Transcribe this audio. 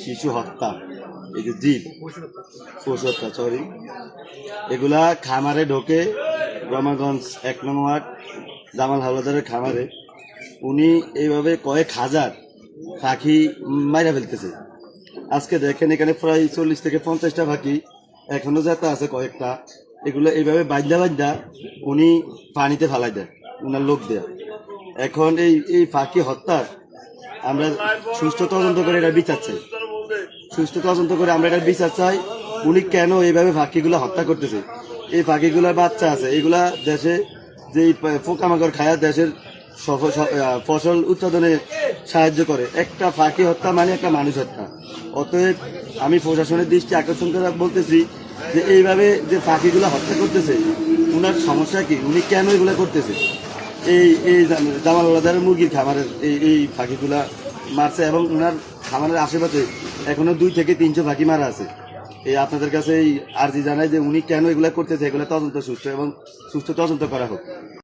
শিশু হত্যা, এই যে জীব পশু হত্যা সরি, এগুলা খামারে ঢোকে। রমাগঞ্জ 1 নং ওয়ার্ড জামাল হাওলাদারের খামারে উনি এইভাবে কয়েক হাজার পাখি মাইরা ফেলতেছে। আজকে দেখেন এখানে প্রায় 40 থেকে 50টা পাখি এখনো যাতে আছে কয়েকটা। এগুলো এইভাবে বাজদা বাজদা উনি পানিতে ফালাই দেয়, উনার লোক দেয়। এখন এই এই পাখি হত্যার আমরা সুষ্ঠু তদন্ত করে এটা বিচার চাই, সুষ্ঠু তদন্ত করে আমরা এটা বিচার চাই। উনি কেন এইভাবে পাখিগুলো হত্যা করতেছে? এই পাখিগুলোর বাচ্চা আছে, এগুলা দেশে যে পোকামাকড় খায়া দেশের ফসল উৎপাদনে সাহায্য করে। একটা পাখি হত্যা মানে একটা মানুষ হত্যা। অতএব আমি প্রশাসনের দৃষ্টি আকর্ষণ করে বলতেছি যে এইভাবে যে পাখিগুলো হত্যা করতেছে উনার সমস্যা কি, উনি কেন এগুলো করতেছে? এই এই জামাল হাওলাদারের মুরগির খামারের এই পাখিগুলা মারছে এবং উনার খামারের আশেপাশে এখনো 2 থেকে 300 পাখি মারা আছে। এই আপনাদের কাছে এই আর্জি জানাই যে উনি কেন এগুলা করতেছে, এগুলা তদন্ত সুষ্ঠু এবং সুষ্ঠু তদন্ত করা হোক।